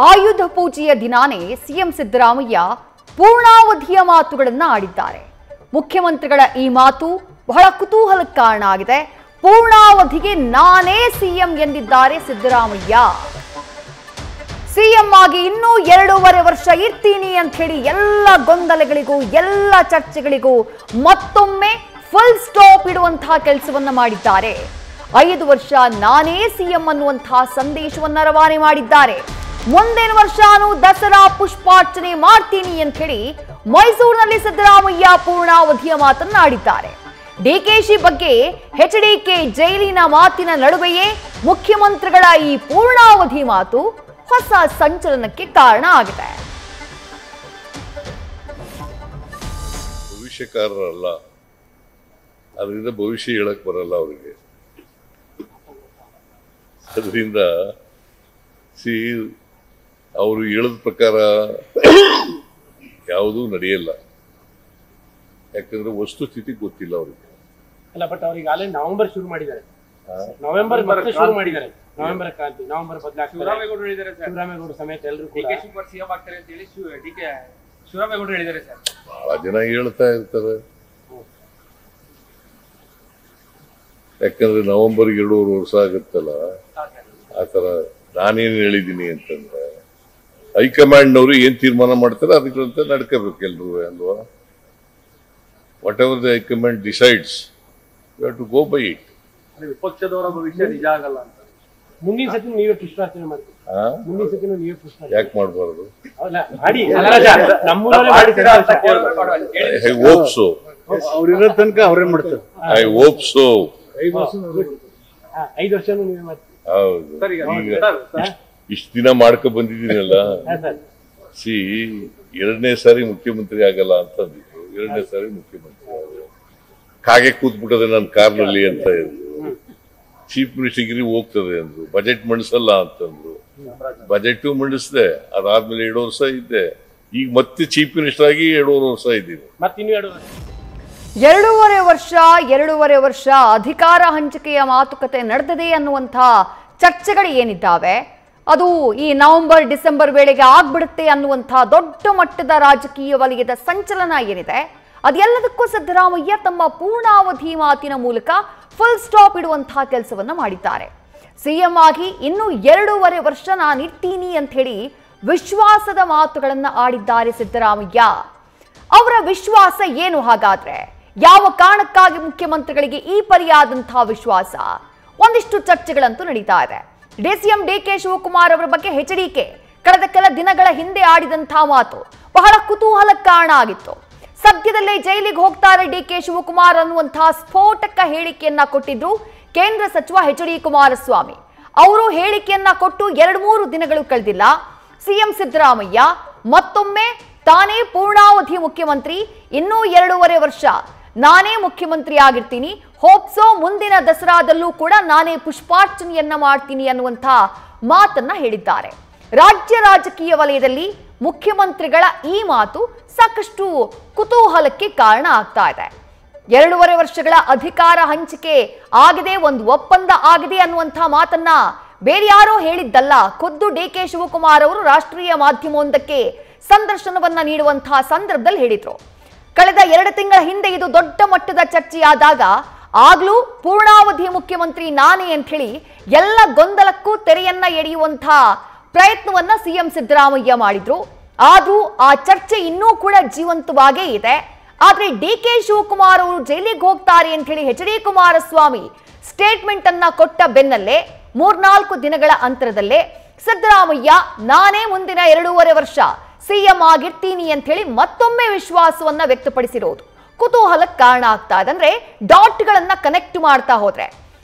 ಆಯುಧ ಪೂಜೆಯ ದಿನಾನೇ ಸಿಎಂ ಸಿದ್ದರಾಮಯ್ಯ ಪೂರ್ಣಾವಧಿಯ ಮಾತುಗಳನ್ನು ಆಡಿದ್ದಾರೆ. ಮುಖ್ಯಮಂತ್ರಿಗಳ ಈ ಮಾತು ಬಹಳ ಕುತೂಹಲಕ್ಕೆ ಕಾರಣ ಆಗಿದೆ. ಪೂರ್ಣಾವಧಿಗೆ ನಾನೇ ಸಿಎಂ ಎಂದಿದ್ದಾರೆ ಸಿದ್ದರಾಮಯ್ಯ. ಸಿಎಂ ಆಗಿ ಇನ್ನೂ 2.5 ವರ್ಷ ಇರ್ತೀನಿ ಅಂತ ಹೇಳಿ ಎಲ್ಲ ಗೊಂದಲಗಳಿಗೂ ಎಲ್ಲ ಚರ್ಚೆಗಳಿಗೂ ಮತ್ತೊಮ್ಮೆ ಫುಲ್ ಸ್ಟಾಪ್ ಇಡುವಂತಹ ಕೆಲಸವನ್ನ ಮಾಡಿದ್ದಾರೆ. 5 ವರ್ಷ ನಾನೇ ಸಿಎಂ ಅನ್ನುವಂತಹ ಸಂದೇಶವನ್ನ ರವಾನೆ ಮಾಡಿದ್ದಾರೆ. ಮುಂದಿನ ವರ್ಷನೂ ದಸರಾ ಪುಷ್ಪಾರ್ಚನೆ ಮಾಡ್ತೀನಿ ಅಂತ ಹೇಳಿ ಮೈಸೂರಿನಲ್ಲಿ ಸಿದ್ದರಾಮಯ್ಯ ಪೂರ್ಣಾವಧಿಯ ಮಾತನ್ನಾಡಿದ್ದಾರೆ. ಡಿಕೆಶಿ ಬಗ್ಗೆ ಎಚ್ಡಿಕೆ ಜೈಲಿನ ಮಾತಿನ ನಡುವೆಯೇ ಮುಖ್ಯಮಂತ್ರಿಗಳ ಈ ಪೂರ್ಣಾವಧಿ ಮಾತು ಹೊಸ ಸಂಚಲನಕ್ಕೆ ಕಾರಣ ಆಗಿದೆ. ಭವಿಷ್ಯಕಾರರಲ್ಲ, ಅದರಿಂದ ಭವಿಷ್ಯ ಹೇಳಕ್ ಬರಲ್ಲ ಅವರಿಗೆ. ಅದರಿಂದ ಅವರು ಹೇಳದ ಪ್ರಕಾರ ಯಾವುದೂ ನಡೆಯಲ್ಲ. ಯಾಕಂದ್ರೆ ವಸ್ತುಸ್ಥಿತಿ ಗೊತ್ತಿಲ್ಲ ಅವರಿಗೆ. ಅಲ್ಲ, ಬಟ್ ಅವ್ರಿಗೆ ಆಲ್ರೆಡಿ ನವೆಂಬರ್ ಶುರು ಮಾಡಿದ್ದಾರೆ. ನವೆಂಬರ್ ಶುರು ಮಾಡಿದ್ದಾರೆ. ನವೆಂಬರ್ ಕ್ರಾಂತಿ, ನವೆಂಬರ್ ಬದಲಾಗ್ತಾರೆ. ಶಿವರಾಮೇಗೌಡರು ಹೇಳಿದ್ದಾರೆ ಸರ್. ಶಿವರಾಮೇಗೌಡರು ಸಮೇತ ಎಲ್ಲರೂ ಡಿಕೆ ಶಿವಕುಮಾರ್ ಸಿಎಂ ಆಗ್ತಾರೆ ಅಂತ ಹೇಳಿ ಶಿವರಾಮೇಗೌಡರು ಹೇಳಿದ್ದಾರೆ ಸರ್. ಬಹಳ ಜನ ಹೇಳ್ತಾ ಇರ್ತಾರೆ. ಯಾಕಂದ್ರೆ ನವೆಂಬರ್ಗೆ 2.5 ವರ್ಷ ಆಗುತ್ತಲ್ಲ, ಆತರ ನಾನೇನು ಹೇಳಿದ್ದೀನಿ ಅಂತಂದ್ರೆ ಹೈಕಮಾಂಡ್ನವರು ಏನ್ ತೀರ್ಮಾನ ಮಾಡ್ತಾರೆ ಅದಕ್ಕಂತ ನಡ್ಕೋಬೇಕು ಎಲ್ರು ಅಲ್ವಾ. Whatever the high command decides you have to go by it. ವಿಪಕ್ಷದವರ ಭವಿಷ್ಯ ನಿಜ ಆಗಲ್ಲ ಅಂತ ಮುಂದಿನ ಸತಿ ನೀವೇ ಪುಷ್ಪಾರ್ಚನೆ ಮಾಡ್ತೀವಿ. ಮುಂದಿನ ಸತಿ ನೀವೇ ಪುಷ್ಪಾರ್ಚನೆ ಯಾಕೆ ಮಾಡಬಾರ್ದು? I hope so. ಅವ್ರಿರೋ ತನಕ ಅವ್ರೇನ್ ಮಾಡ್ತಾರೆ. I hope so. 5 ವರ್ಷನೂ ನೀವೇ ಮಾಡ್ತೀವಿ. ಹೌದು. ಇಷ್ಟು ದಿನ ಮಾಡ್ಕೊ ಬಂದಿದ್ದೀನಲ್ಲ. ಸಿ 2ನೇ ಸಾರಿ ಮುಖ್ಯಮಂತ್ರಿ ಆಗಲ್ಲ ಅಂತ ಅಂದಿದ್ರು. 2ನೇ ಸಾರಿ ಮುಖ್ಯಮಂತ್ರಿ ಆದ್ರು. ಕಾಗೆ ಕೂತ್ಬಿಟ್ಟದೆ ನನ್ನ ಕಾರ್ನಲ್ಲಿ ಅಂತ ಹೇಳಿದ್ರು. ಚೀಫ್ ಮಿನಿಸ್ಟರ್ಗಿರಿ ಹೋಗ್ತದೆ ಅಂದ್ರು. ಬಜೆಟ್ ಮಂಡಿಸಲ್ಲ ಅಂತಂದ್ರು. ಬಜೆಟ್ ಮಂಡಿಸಿದೆ. ಅದಾದ್ಮೇಲೆ 2 ವರ್ಷ ಇದ್ದೆ. ಈಗ ಮತ್ತೆ ಚೀಫ್ ಮಿನಿಸ್ಟರ್ ಆಗಿ 2.5 ವರ್ಷ ಇದ್ದೀನಿ. ಮತ್ತಿನ್ನು 2.5 ವರ್ಷ ಅಧಿಕಾರ ಹಂಚಿಕೆಯ ಮಾತುಕತೆ ನಡೆದಿದೆ ಅನ್ನುವಂಥ ಚರ್ಚೆಗಳು ಏನಿದ್ದಾವೆ ಅದು ಈ ನವೆಂಬರ್ ಡಿಸೆಂಬರ್ ವೇಳೆಗೆ ಆಗ್ಬಿಡುತ್ತೆ ಅನ್ನುವಂಥ ದೊಡ್ಡ ಮಟ್ಟದ ರಾಜಕೀಯ ವಲಯದ ಸಂಚಲನ ಏನಿದೆ ಅದೆಲ್ಲದಕ್ಕೂ ಸಿದ್ದರಾಮಯ್ಯ ತಮ್ಮ ಪೂರ್ಣಾವಧಿ ಮಾತಿನ ಮೂಲಕ ಫುಲ್ ಸ್ಟಾಪ್ ಇಡುವಂತಹ ಕೆಲಸವನ್ನ ಮಾಡಿದ್ದಾರೆ. ಸಿಎಂ ಆಗಿ ಇನ್ನೂ 2.5 ವರ್ಷ ನಾನಿರ್ತೀನಿ ಅಂತ ಹೇಳಿ ವಿಶ್ವಾಸದ ಮಾತುಗಳನ್ನ ಆಡಿದ್ದಾರೆ ಸಿದ್ದರಾಮಯ್ಯ. ಅವರ ವಿಶ್ವಾಸ ಏನು ಹಾಗಾದ್ರೆ? ಯಾವ ಕಾರಣಕ್ಕಾಗಿ ಮುಖ್ಯಮಂತ್ರಿಗಳಿಗೆ ಈ ಪರಿಯಾದಂತಹ ವಿಶ್ವಾಸ? ಒಂದಿಷ್ಟು ಚರ್ಚೆಗಳಂತೂ ನಡೀತಾ ಇದೆ. ಡಿಸಿಎಂ ಡಿಕೆ ಶಿವಕುಮಾರ್ ಅವರ ಬಗ್ಗೆ ಎಚ್ಡಿಕೆ ಕಳೆದ ಕೆಲ ದಿನಗಳ ಹಿಂದೆ ಆಡಿದಂತಹ ಮಾತು ಬಹಳ ಕುತೂಹಲಕ್ಕೆ ಕಾರಣ ಆಗಿತ್ತು. ಸದ್ಯದಲ್ಲೇ ಜೈಲಿಗೆ ಹೋಗ್ತಾರೆ ಡಿಕೆ ಶಿವಕುಮಾರ್ ಅನ್ನುವಂತಹ ಸ್ಫೋಟಕ ಹೇಳಿಕೆಯನ್ನ ಕೊಟ್ಟಿದ್ರು ಕೇಂದ್ರ ಸಚಿವ ಎಚ್.ಡಿ. ಕುಮಾರಸ್ವಾಮಿ. ಅವರು ಹೇಳಿಕೆಯನ್ನ ಕೊಟ್ಟು 2-3 ದಿನಗಳು ಕಳೆದಿಲ್ಲ. ಸಿಎಂ ಸಿದ್ದರಾಮಯ್ಯ ಮತ್ತೊಮ್ಮೆ ತಾನೇ ಪೂರ್ಣಾವಧಿ ಮುಖ್ಯಮಂತ್ರಿ, ಇನ್ನೂ 2.5 ವರ್ಷ ನಾನೇ ಮುಖ್ಯಮಂತ್ರಿ ಆಗಿರ್ತೀನಿ, ಹೋಪ್ಸೋ ಮುಂದಿನ ದಸರಾದಲ್ಲೂ ಕೂಡ ನಾನೇ ಪುಷ್ಪಾರ್ಚನೆಯನ್ನ ಮಾಡ್ತೀನಿ ಅನ್ನುವಂಥ ಮಾತನ್ನ ಹೇಳಿದ್ದಾರೆ. ರಾಜ್ಯ ರಾಜಕೀಯ ವಲಯದಲ್ಲಿ ಮುಖ್ಯಮಂತ್ರಿಗಳ ಈ ಮಾತು ಸಾಕಷ್ಟು ಕುತೂಹಲಕ್ಕೆ ಕಾರಣ ಆಗ್ತಾ ಇದೆ. 2.5 ವರ್ಷಗಳ ಅಧಿಕಾರ ಹಂಚಿಕೆ ಆಗಿದೆ, ಒಂದು ಒಪ್ಪಂದ ಆಗಿದೆ ಅನ್ನುವಂಥ ಮಾತನ್ನ ಬೇರೆ ಯಾರೋ ಹೇಳಿದ್ದಲ್ಲ. ಖುದ್ದು ಡಿಕೆ ಶಿವಕುಮಾರ್ ಅವರು ರಾಷ್ಟ್ರೀಯ ಮಾಧ್ಯಮವೊಂದಕ್ಕೆ ಸಂದರ್ಶನವನ್ನ ನೀಡುವಂತಹ ಸಂದರ್ಭದಲ್ಲಿ ಹೇಳಿದ್ರು. ಕಳೆದ 2 ತಿಂಗಳ ಹಿಂದೆ ಇದು ದೊಡ್ಡ ಮಟ್ಟದ ಚರ್ಚೆಯಾದಾಗ ಆಗ್ಲೂ ಪೂರ್ಣಾವಧಿ ಮುಖ್ಯಮಂತ್ರಿ ನಾನೇ ಅಂತ ಹೇಳಿ ಎಲ್ಲ ಗೊಂದಲಕ್ಕೂ ತೆರೆಯನ್ನ ಎಳೆಯುವಂತಹ ಪ್ರಯತ್ನವನ್ನ ಸಿಎಂ ಸಿದ್ದರಾಮಯ್ಯ ಮಾಡಿದ್ರು. ಆದ್ರೂ ಆ ಚರ್ಚೆ ಇನ್ನೂ ಕೂಡ ಜೀವಂತವಾಗೇ ಇದೆ. ಆದ್ರೆ ಡಿಕೆ ಶಿವಕುಮಾರ್ ಅವರು ಜೈಲಿಗೆ ಹೋಗ್ತಾರೆ ಅಂತ ಹೇಳಿ ಎಚ್.ಡಿ. ಕುಮಾರಸ್ವಾಮಿ ಸ್ಟೇಟ್ಮೆಂಟ್ ಅನ್ನ ಕೊಟ್ಟ ಬೆನ್ನಲ್ಲೇ 3-4 ದಿನಗಳ ಅಂತರದಲ್ಲೇ ಸಿದ್ದರಾಮಯ್ಯ ನಾನೇ ಮುಂದಿನ 2.5 ವರ್ಷ ಸಿಎಂ ಆಗಿರ್ತೀನಿ ಅಂತ ಹೇಳಿ ಮತ್ತೊಮ್ಮೆ ವಿಶ್ವಾಸವನ್ನ ವ್ಯಕ್ತಪಡಿಸಿರೋದು ಕುತೂಹಲಕ್ಕೆ ಕಾರಣ ಆಗ್ತಾ ಇದೆ. ಅಂದ್ರೆ ಡಾಟ್ಗಳನ್ನ ಕನೆಕ್ಟ್ ಮಾಡ್ತಾ ಹೋದ್ರೆ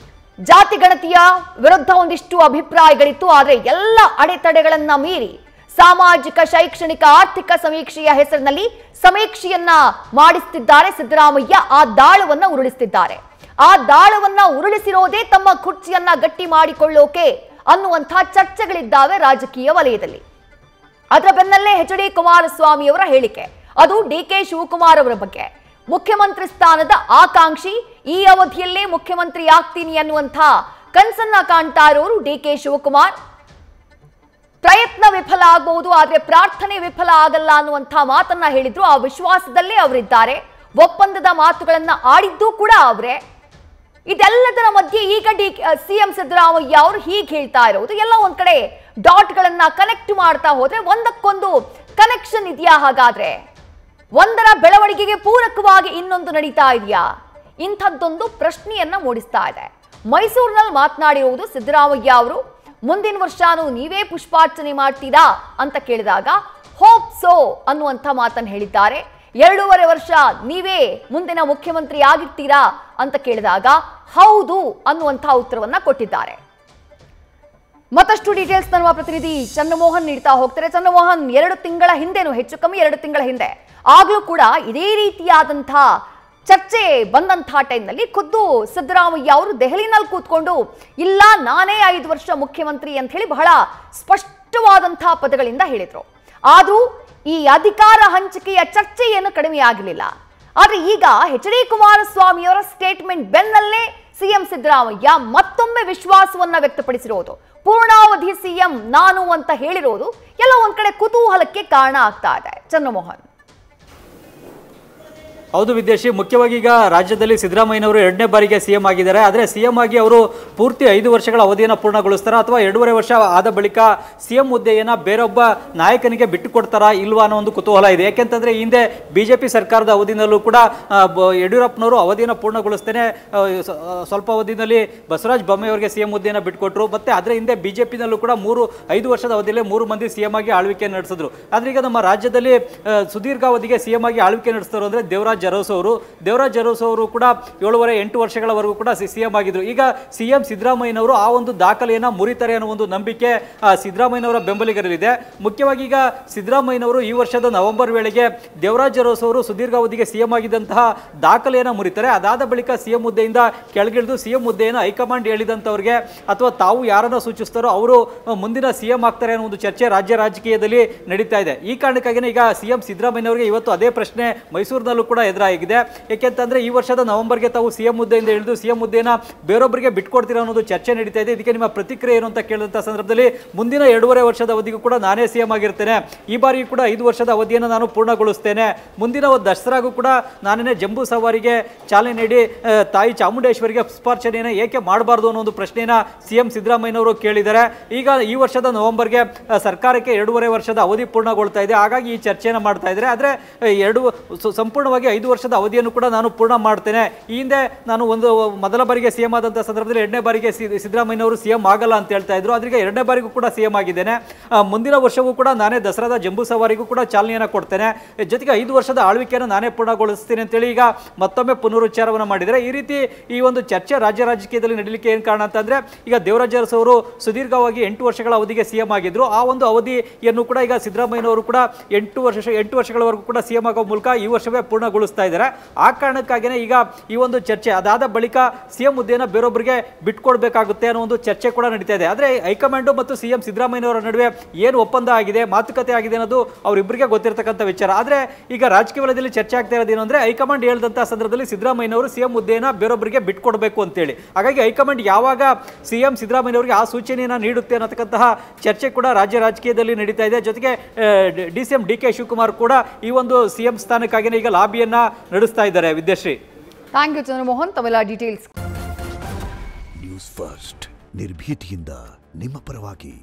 ಜಾತಿ ಗಣತಿಯ ವಿರುದ್ಧ ಒಂದಿಷ್ಟು ಅಭಿಪ್ರಾಯಗಳಿತ್ತು. ಆದ್ರೆ ಎಲ್ಲ ಅಡೆತಡೆಗಳನ್ನ ಮೀರಿ ಸಾಮಾಜಿಕ, ಶೈಕ್ಷಣಿಕ, ಆರ್ಥಿಕ ಸಮೀಕ್ಷೆಯ ಹೆಸರಿನಲ್ಲಿ ಸಮೀಕ್ಷೆಯನ್ನ ಮಾಡಿಸ್ತಿದ್ದಾರೆ ಸಿದ್ದರಾಮಯ್ಯ. ಆ ದಾಳವನ್ನ ಉರುಳಿಸ್ತಿದ್ದಾರೆ. ಆ ದಾಳವನ್ನ ಉರುಳಿಸಿರೋದೇ ತಮ್ಮ ಕುರ್ಚಿಯನ್ನ ಗಟ್ಟಿ ಮಾಡಿಕೊಳ್ಳೋಕೆ ಅನ್ನುವಂಥ ಚರ್ಚೆಗಳಿದ್ದಾವೆ ರಾಜಕೀಯ ವಲಯದಲ್ಲಿ. ಅದರ ಬೆನ್ನಲ್ಲೇ ಎಚ್.ಡಿ. ಕುಮಾರಸ್ವಾಮಿ ಅವರ ಹೇಳಿಕೆ, ಅದು ಡಿಕೆ ಶಿವಕುಮಾರ್ ಅವರ ಬಗ್ಗೆ. ಮುಖ್ಯಮಂತ್ರಿ ಸ್ಥಾನದ ಆಕಾಂಕ್ಷಿ, ಈ ಅವಧಿಯಲ್ಲೇ ಮುಖ್ಯಮಂತ್ರಿ ಆಗ್ತೀನಿ ಅನ್ನುವಂಥ ಕನಸನ್ನ ಕಾಣ್ತಾ ಇರೋರು ಡಿಕೆ ಶಿವಕುಮಾರ್. ಪ್ರಯತ್ನ ವಿಫಲ ಆಗಬಹುದು, ಆದ್ರೆ ಪ್ರಾರ್ಥನೆ ವಿಫಲ ಆಗಲ್ಲ ಅನ್ನುವಂಥ ಮಾತನ್ನ ಹೇಳಿದ್ರು. ಆ ವಿಶ್ವಾಸದಲ್ಲೇ ಅವರಿದ್ದಾರೆ. ಒಪ್ಪಂದದ ಮಾತುಗಳನ್ನ ಆಡಿದ್ದು ಕೂಡ ಅವರೇ. ಇದೆಲ್ಲದರ ಮಧ್ಯೆ ಈಗ ಸಿಎಂ ಸಿದ್ದರಾಮಯ್ಯ ಅವರು ಹೀಗೆ ಹೇಳ್ತಾ ಇರೋದು, ಎಲ್ಲ ಒಂದ್ ಕಡೆ ಡಾಟ್ಗಳನ್ನ ಕನೆಕ್ಟ್ ಮಾಡ್ತಾ ಹೋದ್ರೆ ಒಂದಕ್ಕೊಂದು ಕನೆಕ್ಷನ್ ಇದೆಯಾ? ಹಾಗಾದ್ರೆ ಒಂದರ ಬೆಳವಣಿಗೆಗೆ ಪೂರಕವಾಗಿ ಇನ್ನೊಂದು ನಡೀತಾ ಇದೆಯಾ? ಇಂಥದ್ದೊಂದು ಪ್ರಶ್ನೆಯನ್ನ ಮೂಡಿಸ್ತಾ ಇದೆ. ಮೈಸೂರಿನಲ್ಲಿ ಮಾತನಾಡಿರುವುದು ಸಿದ್ದರಾಮಯ್ಯ ಅವರು. ಮುಂದಿನ ವರ್ಷನೂ ನೀವೇ ಪುಷ್ಪಾರ್ಚನೆ ಮಾಡ್ತೀರಾ ಅಂತ ಕೇಳಿದಾಗ ಹೋಪ್ ಸೋ ಅನ್ನುವಂಥ ಮಾತನ್ನು ಹೇಳಿದ್ದಾರೆ. 2.5 ವರ್ಷ ನೀವೇ ಮುಂದಿನ ಮುಖ್ಯಮಂತ್ರಿ ಆಗಿರ್ತೀರಾ ಅಂತ ಕೇಳಿದಾಗ ಹೌದು ಅನ್ನುವಂಥ ಉತ್ತರವನ್ನ ಕೊಟ್ಟಿದ್ದಾರೆ. ಮತ್ತಷ್ಟು ಡೀಟೇಲ್ಸ್ ನಮ್ಮ ಪ್ರತಿನಿಧಿ ಚನ್ನಮೋಹನ್ ನೀಡ್ತಾ ಹೋಗ್ತಾರೆ. ಚನ್ನಮೋಹನ್, 2 ತಿಂಗಳ ಹಿಂದೆನೂ, ಹೆಚ್ಚು ಕಮ್ಮಿ 2 ತಿಂಗಳ ಹಿಂದೆ ಆಗ್ಲೂ ಕೂಡ ಇದೇ ರೀತಿಯಾದಂಥ ಚರ್ಚೆ ಬಂದಂಥ ಟೈಮ್ನಲ್ಲಿ ಖುದ್ದು ಸಿದ್ದರಾಮಯ್ಯ ಅವರು ದೆಹಲಿನಲ್ಲಿ ಕೂತ್ಕೊಂಡು ಇಲ್ಲ ನಾನೇ 5 ವರ್ಷ ಮುಖ್ಯಮಂತ್ರಿ ಅಂತ ಹೇಳಿ ಬಹಳ ಸ್ಪಷ್ಟವಾದಂತಹ ಪದಗಳಿಂದ ಹೇಳಿದ್ರು. ಆದ್ರೂ ಈ ಅಧಿಕಾರ ಹಂಚಿಕೆಯ ಚರ್ಚೆ ಏನು ಕಡಿಮೆ ಆಗಲಿಲ್ಲ. ಆದ್ರೆ ಈಗ ಎಚ್.ಡಿ. ಕುಮಾರಸ್ವಾಮಿಯವರ ಸ್ಟೇಟ್ಮೆಂಟ್ ಬೆನ್ನಲ್ಲೇ ಸಿಎಂ ಸಿದ್ದರಾಮಯ್ಯ ಮತ್ತೊಮ್ಮೆ ವಿಶ್ವಾಸವನ್ನ ವ್ಯಕ್ತಪಡಿಸಿರೋದು, ಪೂರ್ಣಾವಧಿ ಸಿಎಂ ನಾನು ಅಂತ ಹೇಳಿರೋದು ಎಲ್ಲ ಒಂದ್ ಕಡೆ ಕುತೂಹಲಕ್ಕೆ ಕಾರಣ ಆಗ್ತಾ ಇದೆ. ಚನ್ನಮೋಹನ್. ಹೌದು ವಿದ್ಯಾಶ್ರೀ, ಮುಖ್ಯವಾಗಿ ಈಗ ರಾಜ್ಯದಲ್ಲಿ ಸಿದ್ದರಾಮಯ್ಯನವರು 2ನೇ ಬಾರಿಗೆ ಸಿಎಂ ಆಗಿದ್ದಾರೆ. ಆದರೆ ಸಿಎಂ ಆಗಿ ಅವರು ಪೂರ್ತಿ 5 ವರ್ಷಗಳ ಅವಧಿಯನ್ನು ಪೂರ್ಣಗೊಳಿಸ್ತಾರಾ ಅಥವಾ 2.5 ವರ್ಷ ಆದ ಬಳಿಕ ಸಿಎಂ ಹುದ್ದೆಯನ್ನು ಬೇರೊಬ್ಬ ನಾಯಕನಿಗೆ ಬಿಟ್ಟು ಕೊಡ್ತಾರಾ ಇಲ್ವಾ ಅನ್ನೋ ಒಂದು ಕುತೂಹಲ ಇದೆ. ಯಾಕೆಂತಂದ್ರೆ ಈ ಹಿಂದೆ ಬಿಜೆಪಿ ಸರ್ಕಾರದ ಅವಧಿನಲ್ಲೂ ಕೂಡ ಯಡಿಯೂರಪ್ಪನವರು ಅವಧಿಯನ್ನು ಪೂರ್ಣಗೊಳಿಸ್ತೇನೆ ಸ್ವಲ್ಪ ಅವಧಿನಲ್ಲಿ ಬಸವರಾಜ ಬೊಮ್ಮಾಯಿ ಅವರಿಗೆ ಸಿಎಂ ಹುದ್ದೆಯನ್ನು ಬಿಟ್ಟುಕೊಟ್ರು. ಮತ್ತೆ ಅದರ ಹಿಂದೆ ಬಿಜೆಪಿನಲ್ಲೂ ಕೂಡ 5 ವರ್ಷದ ಅವಧಿಯಲ್ಲಿ 3 ಮಂದಿ ಸಿಎಂ ಆಗಿ ಆಳ್ವಿಕೆ ನಡೆಸಿದ್ರು. ಆದ್ರೆ ಈಗ ನಮ್ಮ ರಾಜ್ಯದಲ್ಲಿ ಸುದೀರ್ಘಾವಧಿಗೆ ಸಿಎಂ ಆಗಿ ಆಳ್ವಿಕೆ ನಡೆಸ್ತಾರೋ ಅಂದ್ರೆ ದೇವರಾಜ್ ಅರಸು ಅವರು ಕೂಡ 7.5-8 ವರ್ಷಗಳವರೆಗೂ ಕೂಡ ಸಿಎಂ ಆಗಿದ್ರು. ಈಗ ಸಿಎಂ ಸಿದ್ದರಾಮಯ್ಯನವರು ಆ ಒಂದು ದಾಖಲೆಯನ್ನ ಮುರಿತಾರೆ ಅನ್ನೋ ಒಂದು ನಂಬಿಕೆ ಸಿದ್ದರಾಮಯ್ಯನವರ ಬೆಂಬಲಿಗರಲ್ಲಿದೆ. ಮುಖ್ಯವಾಗಿ ಈಗ ಸಿದ್ದರಾಮಯ್ಯನವರು ಈ ವರ್ಷದ ನವೆಂಬರ್ ವೇಳೆಗೆ ದೇವರಾಜ್ ಅರಸು ಅವರು ಸುದೀರ್ಘಾವಧಿಗೆ ಸಿಎಂ ಆಗಿದ್ದಂತಹ ದಾಖಲೆಯನ್ನ ಮುರಿತಾರೆ. ಅದಾದ ಬಳಿಕ ಸಿಎಂ ಹುದ್ದೆಯಿಂದ ಕೆಳಗಿಳಿದು ಸಿಎಂ ಹುದ್ದೆಯನ್ನು ಹೈಕಮಾಂಡ್ ಹೇಳಿದಂತವ್ರಿಗೆ ಅಥವಾ ತಾವು ಯಾರನ್ನ ಸೂಚಿಸ್ತಾರೋ ಅವರು ಮುಂದಿನ ಸಿಎಂ ಆಗ್ತಾರೆ ಅನ್ನೋ ಒಂದು ಚರ್ಚೆ ರಾಜ್ಯ ರಾಜಕೀಯದಲ್ಲಿ ನಡೀತಾ ಇದೆ. ಈ ಕಾರಣಕ್ಕಾಗಿಯೇ ಈಗ ಸಿಎಂ ಸಿದ್ದರಾಮಯ್ಯನವರಿಗೆ ಇವತ್ತು ಅದೇ ಪ್ರಶ್ನೆ ಮೈಸೂರಿನಲ್ಲೂ ಕೂಡ ಎದುರಾಗಿದೆ. ಯಾಕೆಂತಂದ್ರೆ ಈ ವರ್ಷದ ನವೆಂಬರ್ಗೆ ತಾವು ಸಿಎಂ ಹುದ್ದೆಯಿಂದ ಇಳಿದು ಸಿಎಂ ಹುದ್ದೆಯನ್ನ ಬೇರೊಬ್ಬರಿಗೆ ಬಿಟ್ಕೊಡ್ತೀರಾ ಅನ್ನೋದು ಚರ್ಚೆ ನಡೀತಾ ಇದೆ. ಇದಕ್ಕೆ ನಿಮ್ಮ ಪ್ರತಿಕ್ರಿಯೆ ಏನು ಅಂತ ಕೇಳಿದಂತ ಸಂದರ್ಭದಲ್ಲಿ ಮುಂದಿನ 2.5 ವರ್ಷದ ಅವಧಿಗೂ ಕೂಡ ನಾನೇ ಸಿಎಂ ಆಗಿರ್ತೇನೆ, ಈ ಬಾರಿ ಕೂಡ 5 ವರ್ಷದ ಅವಧಿಯನ್ನು ನಾನು ಪೂರ್ಣಗೊಳಿಸ್ತೇನೆ, ಮುಂದಿನ ದಸರಾಗೂ ಕೂಡ ನಾನೇ ಜಂಬೂ ಸವಾರಿಗೆ ಚಾಲನೆ ನೀಡಿ ತಾಯಿ ಚಾಮುಂಡೇಶ್ವರಿಗೆ ಪುಷ್ಪಾರ್ಚನೆಯನ್ನು ಏಕೆ ಮಾಡಬಾರ್ದು ಅನ್ನೋ ಒಂದು ಪ್ರಶ್ನೆಯನ್ನ ಸಿಎಂ ಸಿದ್ದರಾಮಯ್ಯನವರು ಕೇಳಿದ್ದಾರೆ. ಈಗ ಈ ವರ್ಷದ ನವೆಂಬರ್ಗೆ ಸರ್ಕಾರಕ್ಕೆ 2.5 ವರ್ಷದ ಅವಧಿ ಪೂರ್ಣಗೊಳ್ತಾ ಇದೆ, ಹಾಗಾಗಿ ಈ ಚರ್ಚೆಯನ್ನು ಮಾಡ್ತಾ ಇದ್ದಾರೆ. ಆದ್ರೆ ಸಂಪೂರ್ಣವಾಗಿ 5 ವರ್ಷದ ಅವಧಿಯನ್ನು ಕೂಡ ನಾನು ಪೂರ್ಣ ಮಾಡ್ತೇನೆ. ಈ ಹಿಂದೆ ನಾನು ಮೊದಲ ಬಾರಿಗೆ ಸಿಎಂ ಆದಂತಹ ಸಂದರ್ಭದಲ್ಲಿ 2ನೇ ಬಾರಿಗೆ ಸಿದ್ದರಾಮಯ್ಯನವರು ಸಿಎಂ ಆಗಲ್ಲ ಅಂತ ಹೇಳ್ತಾ ಇದ್ರು. ಆದ್ರೆ ಈಗ 2ನೇ ಬಾರಿಗೂ ಕೂಡ ಸಿಎಂ ಆಗಿದ್ದೇನೆ, ಮುಂದಿನ ವರ್ಷವೂ ಕೂಡ ನಾನೇ ದಸರಾದ ಜಂಬೂ ಸವಾರಿಗೂ ಕೂಡ ಚಾಲನೆಯನ್ನು ಕೊಡ್ತೇನೆ, ಜೊತೆಗೆ 5 ವರ್ಷದ ಆಳ್ವಿಕೆಯನ್ನು ನಾನೇ ಪೂರ್ಣಗೊಳಿಸ್ತೀನಿ ಅಂತೇಳಿ ಈಗ ಮತ್ತೊಮ್ಮೆ ಪುನರುಚ್ಚಾರವನ್ನು ಮಾಡಿದರೆ. ಈ ರೀತಿ ಈ ಒಂದು ಚರ್ಚೆ ರಾಜ್ಯ ರಾಜಕೀಯದಲ್ಲಿ ನಡೀಲಿಕ್ಕೆ ಏನು ಕಾರಣ ಅಂತಂದ್ರೆ ಈಗ ದೇವರಾಜ್ ಅರಸು ಅವರು ಸುದೀರ್ಘವಾಗಿ 8 ವರ್ಷಗಳ ಅವಧಿಗೆ ಸಿಎಂ ಆಗಿದ್ರು. ಆ ಒಂದು ಅವಧಿಯನ್ನು ಕೂಡ ಈಗ ಸಿದ್ದರಾಮಯ್ಯನವರು ಕೂಡ 8 ವರ್ಷಗಳವರೆಗೂ ಕೂಡ ಸಿಎಂ ಆಗೋ ಮೂಲಕ ಈ ವರ್ಷವೇ ಪೂರ್ಣಗೊಳಿಸ್ತಾ ಇದ್ದಾರೆ. ಆ ಕಾರಣಕ್ಕಾಗಿಯೇ ಈಗ ಈ ಒಂದು ಚರ್ಚೆ ಅದಾದ ಬಳಿಕ ಸಿಎಂ ಹುದ್ದೆಯನ್ನು ಬೇರೊಬ್ಬರಿಗೆ ಬಿಟ್ಕೊಡ್ಬೇಕಾಗುತ್ತೆ ಅನ್ನೋ ಒಂದು ಚರ್ಚೆ ಕೂಡ ನಡೀತಾ ಇದೆ. ಆದ್ರೆ ಹೈಕಮಾಂಡ್ ಮತ್ತು ಸಿಎಂ ಸಿದ್ದರಾಮಯ್ಯನವರ ನಡುವೆ ಏನು ಒಪ್ಪಂದ ಆಗಿದೆ, ಮಾತುಕತೆ ಆಗಿದೆ ಅನ್ನೋದು ಅವರಿಬ್ಬರಿಗೆ ಗೊತ್ತಿರತಕ್ಕಂಥ ವಿಚಾರ. ಆದ್ರೆ ಈಗ ರಾಜಕೀಯ ವಲಯದಲ್ಲಿ ಚರ್ಚೆ ಆಗ್ತಾ ಇರೋದು ಏನಂದ್ರೆ ಹೈಕಮಾಂಡ್ ಹೇಳಿದಂತಹ ಸಂದರ್ಭದಲ್ಲಿ ಸಿದ್ದರಾಮಯ್ಯನವರು ಸಿಎಂ ಹುದ್ದೆಯನ್ನು ಬೇರೊಬ್ಬರಿಗೆ ಬಿಟ್ಕೊಡ್ಬೇಕು ಅಂತೇಳಿ. ಹಾಗಾಗಿ ಹೈಕಮಾಂಡ್ ಯಾವಾಗ ಸಿಎಂ ಸಿದ್ದರಾಮಯ್ಯನವರಿಗೆ ಆ ಸೂಚನೆಯನ್ನು ನೀಡುತ್ತೆ ಅನ್ನತಕ್ಕಂತಹ ಚರ್ಚೆ ಕೂಡ ರಾಜ್ಯ ರಾಜಕೀಯದಲ್ಲಿ ನಡೀತಾ ಇದೆ. ಜೊತೆಗೆ ಡಿಸಿಎಂ ಡಿ.ಕೆ. ಶಿವಕುಮಾರ್ ಕೂಡ ಈ ಒಂದು ಸಿಎಂ ಸ್ಥಾನಕ್ಕಾಗಿ ಈಗ ಲಾಬಿಯನ್ನ ನಡೆಸ್ತಾ ಇದ್ದಾರೆ. ವಿದ್ಯಾಶ್ರೀ, ಥ್ಯಾಂಕ್ ಯು ಚಂದ್ರಮೋಹನ್, ತಮ್ಮೆಲ್ಲ ಡೀಟೇಲ್ಸ್. ನ್ಯೂಸ್ ಫಸ್ಟ್ ನಿರ್ಭೀತಿಯಿಂದ ನಿಮ್ಮ ಪರವಾಗಿ.